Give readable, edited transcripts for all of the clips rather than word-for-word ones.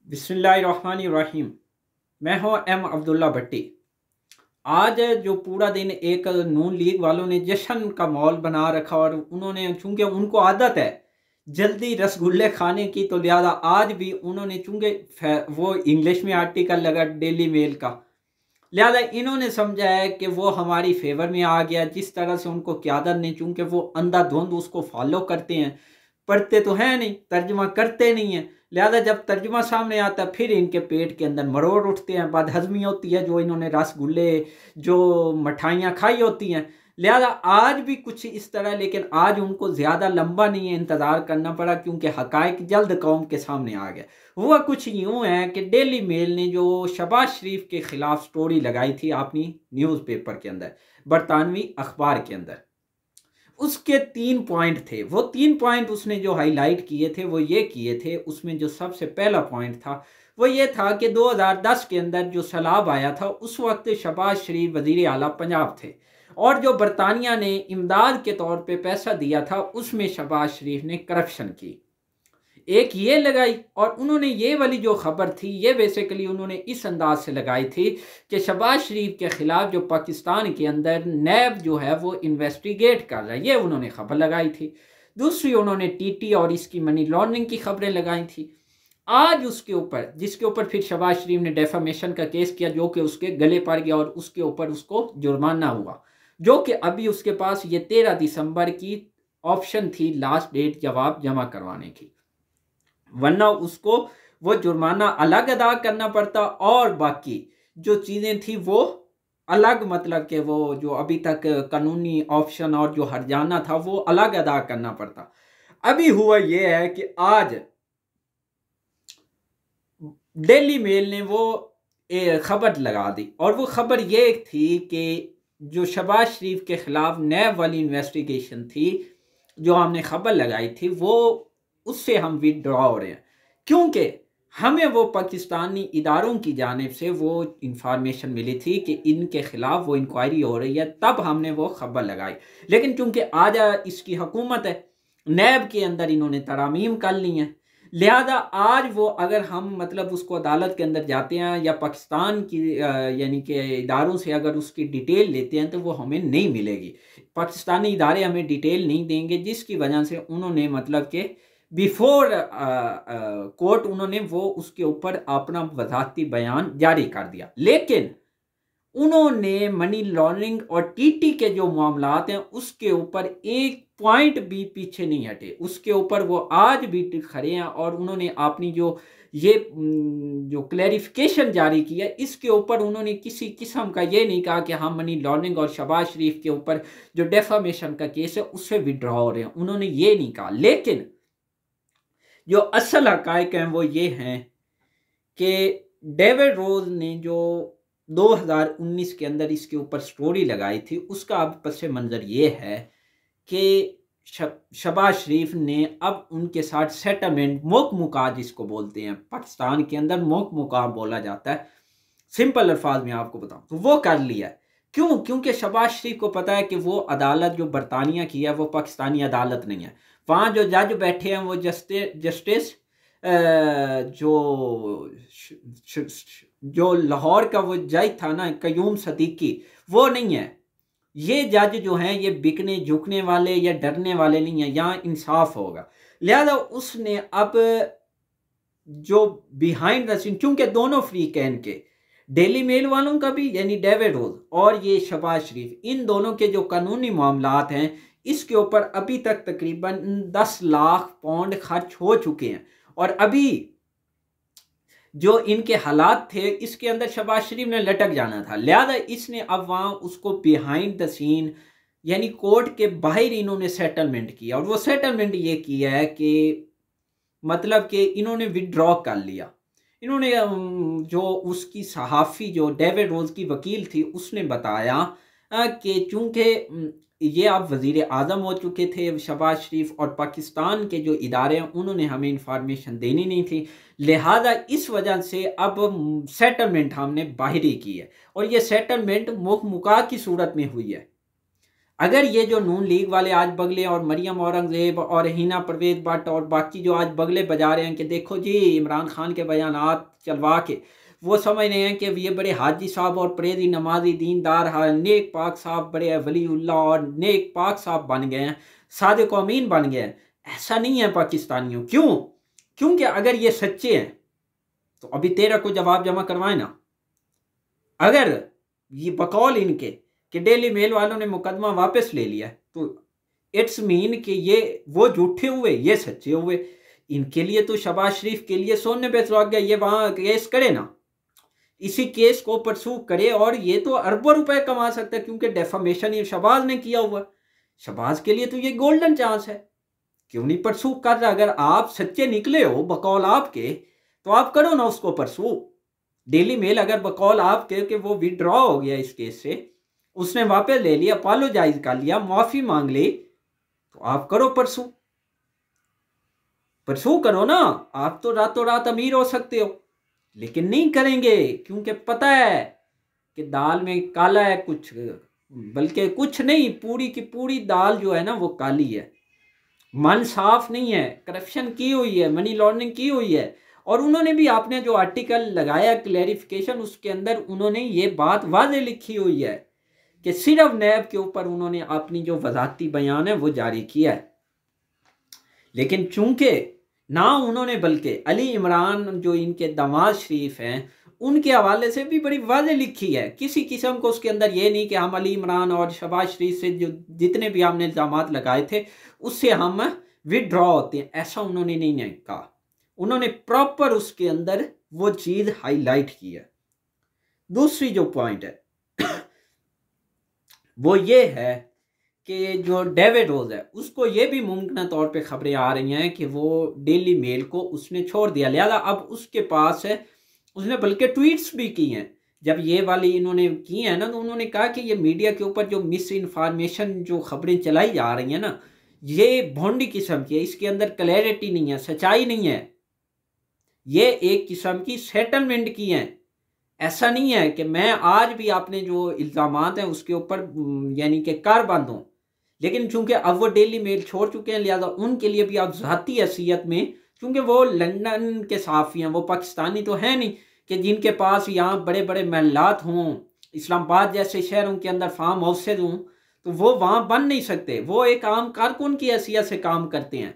बिस्मिल्लाहिर्रहमानिर्रहीम। मैं हूँ एम अब्दुल्ला भट्टी। आज जो पूरा दिन एक नून लीग वालों ने जश्न का माहौल बना रखा और उन्होंने चूंकि उनको आदत है जल्दी रसगुल्ले खाने की, तो लिहाजा आज भी उन्होंने चूंकि वो इंग्लिश में आर्टिकल लगा डेली मेल का, लिहाजा इन्होंने समझा है कि वो हमारी फेवर में आ गया। जिस तरह से उनको क़यादत ने, चूंकि वो अंधाधुंध उसको फॉलो करते हैं, पढ़ते तो हैं नहीं, तर्जमा करते नहीं हैं, लिहाजा जब तर्जमा सामने आता है फिर इनके पेट के अंदर मरोड़ उठते हैं, बदहजमी होती है, जो इन्होंने रसगुल्ले जो मिठाइयाँ खाई होती हैं। लिहाजा आज भी कुछ इस तरह, लेकिन आज उनको ज़्यादा लंबा नहीं है इंतज़ार करना पड़ा, क्योंकि हक़ाइक़ जल्द कौम के सामने आ गया। हुआ कुछ यूँ है कि डेली मेल ने जो शहबाज शरीफ के ख़िलाफ़ स्टोरी लगाई थी अपनी न्यूज़पेपर के अंदर, बरतानवी अखबार के अंदर, उसके 3 पॉइंट थे। वो 3 पॉइंट उसने जो हाईलाइट किए थे वो ये किए थे। उसमें जो सबसे पहला पॉइंट था वो ये था कि 2010 के अंदर जो सैलाब आया था उस वक्त शहबाज शरीफ वज़ीर आला पंजाब थे, और जो बरतानिया ने इमदाद के तौर पे पैसा दिया था उसमें शहबाज शरीफ ने करप्शन की। एक ये लगाई, और उन्होंने ये वाली जो खबर थी ये बेसिकली उन्होंने इस अंदाज से लगाई थी कि शहबाज शरीफ के ख़िलाफ़ जो पाकिस्तान के अंदर नैब जो है वो इन्वेस्टिगेट कर रहा है, ये उन्होंने खबर लगाई थी। दूसरी उन्होंने टीटी और इसकी मनी लॉन्ड्रिंग की खबरें लगाई थी। आज उसके ऊपर, जिसके ऊपर फिर शहबाज शरीफ ने डेफामेशन का केस किया, जो कि उसके गले पड़ गया और उसके ऊपर उसको जुर्माना हुआ, जो कि अभी उसके पास ये 13 दिसंबर की ऑप्शन थी लास्ट डेट जवाब जमा करवाने की, वरना उसको वो जुर्माना अलग अदा करना पड़ता और बाकी जो चीज़ें थी वो अलग, मतलब कि वो जो अभी तक कानूनी ऑप्शन और जो हर्जाना था वो अलग अदा करना पड़ता। अभी हुआ ये है कि आज डेली मेल ने वो खबर लगा दी, और वो खबर ये थी कि जो शहबाज शरीफ के ख़िलाफ़ नैब वाली इन्वेस्टिगेशन थी जो हमने खबर लगाई थी वो उससे हम विड्रॉ हो रहे हैं, क्योंकि हमें वो पाकिस्तानी इदारों की जानिब से वो इंफॉर्मेशन मिली थी कि इनके ख़िलाफ़ वो इंक्वायरी हो रही है, तब हमने वो खबर लगाई। लेकिन चूंकि आज इसकी हुकूमत है, नैब के अंदर इन्होंने तरामीम कर ली हैं, लिहाजा आज वो अगर हम मतलब उसको अदालत के अंदर जाते हैं या पाकिस्तान की यानी कि इदारों से अगर उसकी डिटेल लेते हैं तो वो हमें नहीं मिलेगी। पाकिस्तानी इदारे हमें डिटेल नहीं देंगे, जिसकी वजह से उन्होंने मतलब कि बिफोर कोर्ट उन्होंने वो उसके ऊपर अपना वजाहती बयान जारी कर दिया। लेकिन उन्होंने मनी लॉन्ड्रिंग और टीटी के जो मामलात हैं उसके ऊपर एक पॉइंट भी पीछे नहीं हटे, उसके ऊपर वो आज भी खड़े हैं, और उन्होंने अपनी जो ये जो क्लैरिफिकेशन जारी किया इसके ऊपर उन्होंने किसी किस्म का ये नहीं कहा कि हम मनी लॉन्ड्रिंग और शहबाज शरीफ के ऊपर जो डेफामेशन का केस है उससे विड्रॉ हो रहे हैं, उन्होंने ये नहीं कहा। लेकिन जो असल हक़ाइक़ हैं वो ये हैं कि डेविड रोज ने जो 2019 के अंदर इसके ऊपर स्टोरी लगाई थी उसका अब पस मंज़र ये है कि शहबाज शरीफ ने अब उनके साथ सेटलमेंट, मोक मुका जिसको बोलते हैं पाकिस्तान के अंदर मोक मुका बोला जाता है, सिंपल अल्फाज में आपको बताऊं तो वो कर लिया है। क्यों? क्योंकि शहबाज शरीफ को पता है कि वो अदालत जो बरतानिया की है वो पाकिस्तानी अदालत नहीं है। वहाँ जो जज बैठे हैं वो जस्टिस जो लाहौर का वो जज था ना, कयूम सदीकी, वो नहीं है। ये जज जो हैं ये बिकने झुकने वाले या डरने वाले नहीं है, यहाँ इंसाफ होगा। लिहाजा उसने अब जो बिहाइंड द सीन, चूंकि दोनों फ्री कैन के, डेली मेल वालों का भी यानी डेविड रोज और ये शहबाज शरीफ, इन दोनों के जो कानूनी मामलात हैं इसके ऊपर अभी तक तकरीबन 10 लाख पाउंड खर्च हो चुके हैं, और अभी जो इनके हालात थे इसके अंदर शहबाज शरीफ ने लटक जाना था। लिहाजा इसने अब वहाँ उसको बिहाइंड द सीन यानी कोर्ट के बाहर इन्होंने सेटलमेंट किया, और वो सेटलमेंट ये किया है कि मतलब कि इन्होंने विड्रॉ कर लिया। इन्होंने जो उसकी सहाफ़ी जो डेविड रोज की वकील थी उसने बताया कि चूँकि ये अब वज़ीर आज़म हो चुके थे शहबाज शरीफ, और पाकिस्तान के जो इदारे हैं उन्होंने हमें इंफॉर्मेशन देनी नहीं थी, लिहाजा इस वजह से अब सेटलमेंट हमने बाहरी की है, और ये सेटलमेंट मुक मुका की सूरत में हुई है। अगर ये जो नून लीग वाले आज बगले और मरियम औरंगजेब और हिना परवेज भट्ट और बाकी जो आज बगले बजा रहे हैं कि देखो जी इमरान खान के बयानात चलवा के वो समझ रहे हैं कि ये बड़े हाजी साहब और परेजी नमाजी दीनदार नेक पाक साहब बड़े वलीउल्लाह और नेक पाक साहब बन गए हैं, सादिक अमीन बन गए हैं। ऐसा नहीं है पाकिस्तानियों। क्यों? क्योंकि अगर ये सच्चे हैं तो अभी 13 को जवाब जमा करवाए ना। अगर ये बकौल इनके कि डेली मेल वालों ने मुकदमा वापस ले लिया तो इट्स मीन कि ये वो झूठे हुए, ये सच्चे हुए। इनके लिए तो शहबाज शरीफ के लिए सोने पे सुहाग गया, ये वहां केस करे ना, इसी केस को परसू करे और ये तो अरबों रुपए कमा सकता है क्योंकि डेफामेशन ये शहबाज ने किया हुआ। शहबाज के लिए तो ये गोल्डन चांस है, क्यों नहीं परसू कर रहा? अगर आप सच्चे निकले हो बकौल आपके तो आप करो ना उसको परसू। डेली मेल अगर बकौल आपके कि वो विड्रॉ हो गया इस केस से, उसने वापस ले लिया, अपोलोजाइज कर लिया, माफी मांग ली, तो आप करो परसू। परसू करो ना, आप तो रातों रात अमीर हो सकते हो। लेकिन नहीं करेंगे क्योंकि पता है कि दाल में काला है कुछ, बल्कि कुछ नहीं, पूरी की पूरी दाल जो है ना वो काली है। मन साफ नहीं है, करप्शन की हुई है, मनी लॉन्ड्रिंग की हुई है। और उन्होंने भी आपने जो आर्टिकल लगाया क्लैरिफिकेशन, उसके अंदर उन्होंने ये बात वाज़ेह लिखी हुई है कि सिर्फ नैब के ऊपर उन्होंने अपनी जो वजाती बयान है वो जारी किया है। लेकिन चूंकि ना उन्होंने बल्कि अली इमरान जो इनके दामाद शरीफ हैं उनके हवाले से भी बड़ी वाज़ेह लिखी है, किसी किस्म को उसके अंदर ये नहीं कि हम अली इमरान और शहबाज शरीफ से जो जितने भी हमने इल्ज़ामात लगाए थे उससे हम विड्रॉ होते हैं, ऐसा उन्होंने नहीं कहा। उन्होंने प्रॉपर उसके अंदर वो चीज़ हाईलाइट की है। दूसरी जो पॉइंट है वो ये है कि जो डेविड रोज है उसको ये भी मुमकिन तौर पे खबरें आ रही हैं कि वो डेली मेल को उसने छोड़ दिया, लिहाजा अब उसके पास है, उसने बल्कि ट्वीट्स भी की हैं। जब ये वाली इन्होंने की है ना तो उन्होंने कहा कि ये मीडिया के ऊपर जो मिस इन्फॉर्मेशन जो खबरें चलाई जा रही हैं ना ये भोंडी किस्म की है, इसके अंदर क्लैरिटी नहीं है, सच्चाई नहीं है, ये एक किस्म की सेटलमेंट की है। ऐसा नहीं है कि मैं आज भी आपने जो इल्ज़ामात हैं उसके ऊपर यानी कि कारबंद हूँ, लेकिन चूंकि अब वो डेली मेल छोड़ चुके हैं लिहाजा उनके लिए भी अब ज़ाती हैसियत में, क्योंकि वो लंदन के सहाफ़ी हैं, वो पाकिस्तानी तो है नहीं कि जिनके पास यहाँ बड़े बड़े महलात हों, इस्लामाबाद जैसे शहरों के अंदर फार्म हाउसेज हों, तो वो वहाँ बन नहीं सकते, वो एक आम कारकुन की हैसियत से काम करते हैं।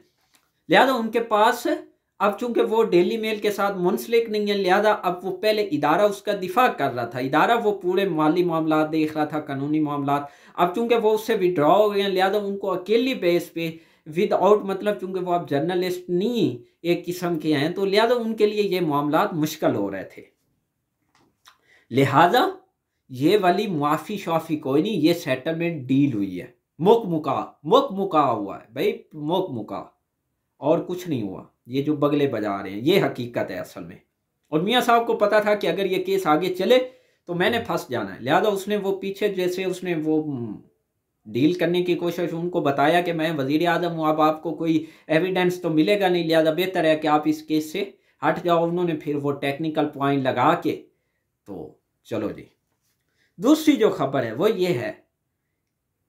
लिहाजा उनके पास अब चूंकि वो डेली मेल के साथ मुंसलिक नहीं है, लिहाजा अब वो पहले इदारा उसका दिफा कर रहा था, इदारा वो पूरे माली मामला देख रहा था, कानूनी मामला। अब चूंकि वो उससे विड्रॉ हो गए हैं लिहाजा उनको अकेली बेस पे विदाउट मतलब चूंकि वो अब जर्नलिस्ट नहीं एक किस्म के हैं तो लिहाजा उनके लिए ये मामला मुश्किल हो रहे थे। लिहाजा ये वाली मुआफ़ी शाफी कोई नहीं, ये सेटलमेंट डील हुई है, मुक मुका हुआ है भाई, मुक मुका, और कुछ नहीं हुआ। ये जो बगले बजा रहे हैं ये हकीकत है असल में। और मियाँ साहब को पता था कि अगर ये केस आगे चले तो मैंने फंस जाना है, लिहाजा उसने वो पीछे जैसे उसने वो डील करने की कोशिश, उनको बताया कि मैं वज़ीर आज़म हूँ, अब आपको कोई एविडेंस तो मिलेगा नहीं, लिहाजा बेहतर है कि आप इस केस से हट जाओ। उन्होंने फिर वो टेक्निकल पॉइंट लगा के तो चलो जी। दूसरी जो खबर है वो ये है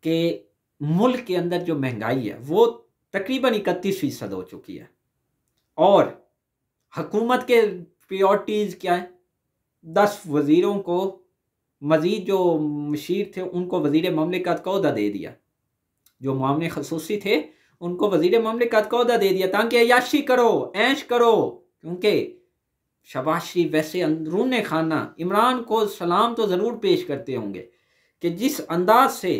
कि मुल्क के अंदर जो महंगाई है वो तकरीबन 31% हो चुकी है और हुकूमत के प्रायोरिटीज़ क्या है? 10 वज़ीरों को मज़ीद जो मशीर थे उनको वज़ीर ममलिकत का ओहदा दे दिया, जो मामले खसूसी थे उनको वज़ीर ममलिकत का ओहदा दे दिया ताकि अयाशी करो, ऐश करो। क्योंकि शहबाज शरीफ वैसे अंदरून खाना इमरान को सलाम तो ज़रूर पेश करते होंगे कि जिस अंदाज से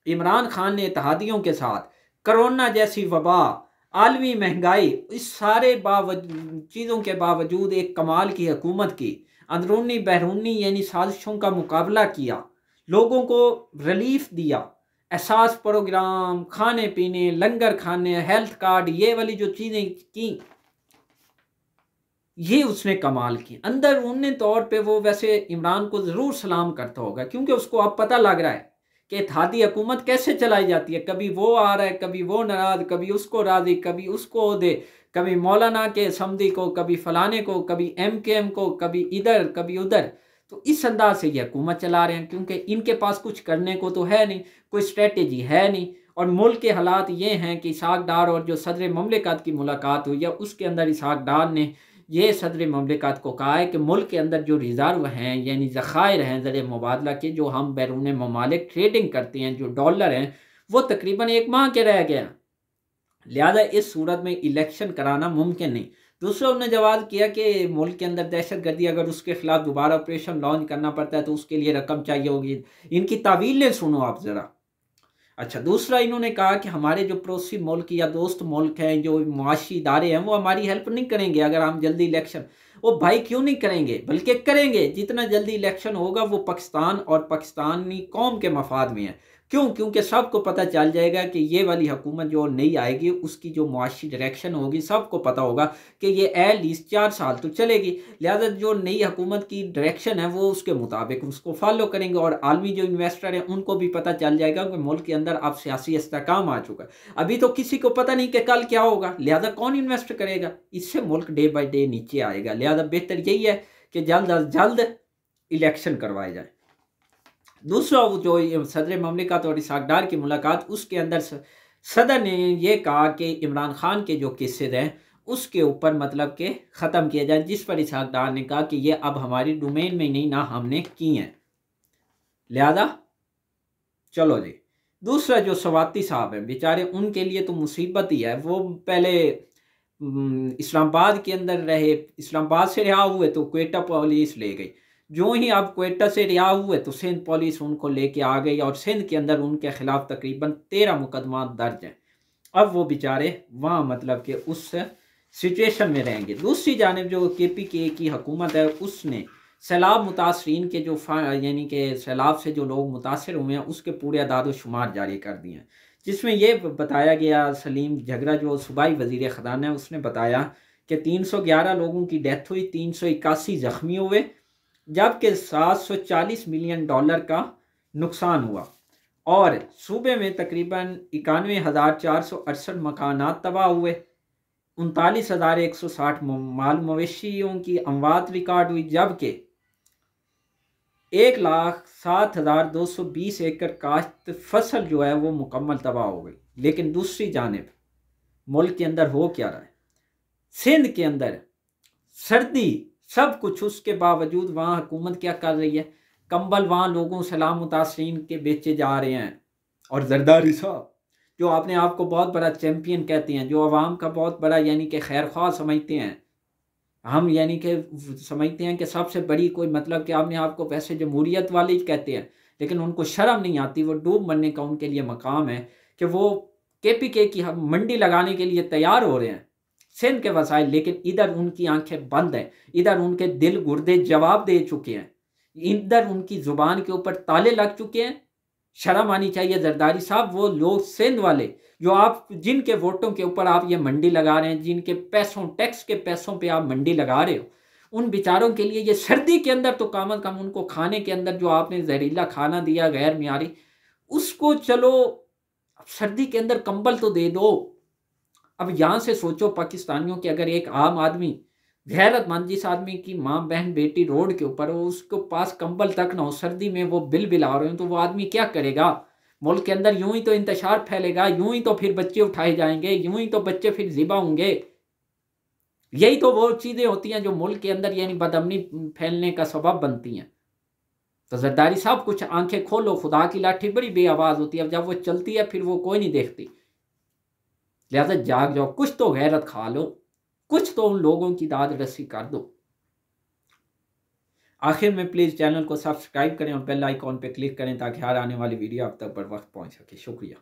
इमरान खान ने इत्तेहादियों के साथ कोरोना जैसी वबा, आलमी महंगाई, इस सारे चीज़ों के बावजूद एक कमाल की हुकूमत की अंदरूनी बहरूनी यानी साजिशों का मुकाबला किया, लोगों को रिलीफ दिया, एहसास प्रोग्राम, खाने पीने, लंगर खाने, हेल्थ कार्ड, ये वाली जो चीज़ें की ये उसने कमाल की। अंदरूनी तौर पे वो वैसे इमरान को ज़रूर सलाम करता होगा क्योंकि उसको अब पता लग रहा है कि इत्तेहादी हुकूमत कैसे चलाई जाती है, कभी वो आ रहा है, कभी वो नाराज़, कभी उसको राज़ी, कभी उसको दे, कभी मौलाना के समधी को, कभी फलाने को, कभी MKM को, कभी इधर कभी उधर। तो इस अंदाज से ये हुकूमत चला रहे हैं, क्योंकि इनके पास कुछ करने को तो है नहीं, कोई स्ट्रेटेजी है नहीं। और मुल्क के हालात ये हैं कि इसहाक डार और जो सदर ममलिकत की मुलाकात हुई है, उसके अंदर इसहाक डार ने ये सदर ममलिकत को कहा है कि मुल्क के अंदर जो रिज़र्व हैं यानी ज़खायर हैं ज़र मुबादला के, जो हम बैरून ममालिक ट्रेडिंग करते हैं, जो डॉलर हैं, वो तकरीबन 1 माह के रह गए। लिहाजा इस सूरत में इलेक्शन कराना मुमकिन नहीं। दूसरा उन्होंने जवाब किया कि मुल्क के अंदर दहशत गर्दी, अगर उसके खिलाफ दोबारा ऑपरेशन लॉन्च करना पड़ता है तो उसके लिए रकम चाहिए होगी। इनकी तावीलें सुनो आप ज़रा। अच्छा, दूसरा इन्होंने कहा कि हमारे जो पड़ोसी मुल्क या दोस्त मुल्क हैं, जो मुआशी इदारे हैं, वो हमारी हेल्प नहीं करेंगे अगर हम जल्दी इलेक्शन। वो भाई क्यों नहीं करेंगे, बल्कि करेंगे। जितना जल्दी इलेक्शन होगा वो पाकिस्तान और पाकिस्तानी कौम के मफाद में है। क्यों? क्योंकि सबको पता चल जाएगा कि ये वाली हुकूमत जो नई आएगी उसकी जो मुआशी डायरेक्शन होगी, सबको पता होगा कि ये एटलीस्ट 4 साल तो चलेगी। लिहाजा जो नई हुकूमत की डायरेक्शन है वो उसके मुताबिक उसको फॉलो करेंगे। और आलमी जो इन्वेस्टर हैं उनको भी पता चल जाएगा कि मुल्क के अंदर अब सियासी इस्तेहकाम आ चुका है। अभी तो किसी को पता नहीं कि कल क्या होगा, लिहाजा कौन इन्वेस्ट करेगा? इससे मुल्क डे बाई डे नीचे आएगा। लिहाजा बेहतर यही है कि जल्द अज जल्द इलेक्शन करवाए जाए। दूसरा वो जो सदर ममलिकत और इसहाक डार की मुलाकात, उसके अंदर सदर ने यह कहा कि इमरान खान के जो केसेज हैं उसके ऊपर मतलब के ख़त्म किया जाए, जिस पर इसहाक डार ने कहा कि ये अब हमारी डोमेन में नहीं ना हमने की हैं, लिहाजा चलो जी। दूसरा जो सवाती साहब हैं बेचारे, उनके लिए तो मुसीबत ही है। वो पहले इस्लामाबाद के अंदर रहे, इस्लामाबाद से रिहा हुए तो क्वेटा पुलिस ले गई। जो ही अब क्वेटा से रिहा हुए तो सिंध पुलिस उनको लेके आ गई और सिंध के अंदर उनके खिलाफ तकरीबन 13 मुकदमा दर्ज हैं। अब वो बेचारे वहाँ मतलब कि उस सिचुएशन में रहेंगे। दूसरी जानिब जो KPK की हुकूमत है, उसने सैलाब मुतासरीन के जो यानी कि सैलाब से जो लोग मुतासर हुए हैं उसके पूरे अदाद शुमार जारी कर दिए हैं, जिसमें यह बताया गया, सलीम झगड़ा जो सूबाई वज़ीर ख़ज़ाना है उसने बताया कि 311 लोगों की डेथ हुई, 381 ज़ख्मी हुए, जबकि 740 मिलियन डॉलर का नुकसान हुआ। और सूबे में तकरीबन 91,468 मकानात तबाह हुए, 39,160 माल मवेशियों की अमवात रिकॉर्ड हुई, जबकि 1,07,220 एकड़ काश्त फसल जो है वो मुकम्मल तबाह हो गई। लेकिन दूसरी जानिब मुल्क के अंदर हो क्या रहा है? सिंध के अंदर सर्दी सब कुछ, उसके बावजूद वहाँ हुकूमत क्या कर रही है? कंबल वहाँ लोगों सलाम मुतासरीन के बेचे जा रहे हैं। और जरदारी साहब जो अपने आप को बहुत बड़ा चैम्पियन कहते हैं, जो अवाम का बहुत बड़ा यानी कि खैर ख्वाह समझते हैं, हम यानी कि समझते हैं कि सबसे बड़ी कोई मतलब कि अपने आप को वैसे जमहूरियत वाले ही कहते हैं, लेकिन उनको शर्म नहीं आती। वो डूब मरने का उनके लिए मकाम है कि वो KPK की मंडी लगाने के लिए तैयार हो रहे हैं सिंध के वसाइल, लेकिन इधर उनकी आंखें बंद हैं, इधर उनके दिल गुर्दे जवाब दे चुके हैं, इधर उनकी जुबान के ऊपर ताले लग चुके हैं। शर्म आनी चाहिए जरदारी साहब। वो लोग सिंध वाले जो आप जिनके वोटों के ऊपर आप ये मंडी लगा रहे हैं, जिनके पैसों टैक्स के पैसों पे आप मंडी लगा रहे हो, उन बेचारों के लिए ये सर्दी के अंदर तो कम अज कम उनको खाने के अंदर जो आपने जहरीला खाना दिया गैर मियारी, उसको चलो सर्दी के अंदर कंबल तो दे दो। अब यहाँ से सोचो पाकिस्तानियों के, अगर एक आम आदमी गैरतमंद, जिस आदमी की माँ बहन बेटी रोड के ऊपर हो, उसके पास कंबल तक ना हो, सर्दी में वो बिल बिला रहे हो, तो वो आदमी क्या करेगा? मुल्क के अंदर यूं ही तो इंतशार फैलेगा, यूं ही तो फिर बच्चे उठाए जाएंगे, यूं ही तो बच्चे फिर ज़िबा होंगे। यही तो वो चीज़ें होती हैं जो मुल्क के अंदर यानी बदअमनी फैलने का सबब बनती हैं। तो जरदारी साहब कुछ आंखें खोलो, खुदा की लाठी बड़ी बेआवाज़ होती है, अब जब वो चलती है फिर वो कोई नहीं देखती। लिहाजा जाग जाओ, कुछ तो गैरत खा लो, कुछ तो उन लोगों की दाद रसी कर दो। आखिर में प्लीज़ चैनल को सब्सक्राइब करें और बेल आइकॉन पे क्लिक करें ताकि हर आने वाली वीडियो आप तक बर वक्त पहुंच सके। शुक्रिया।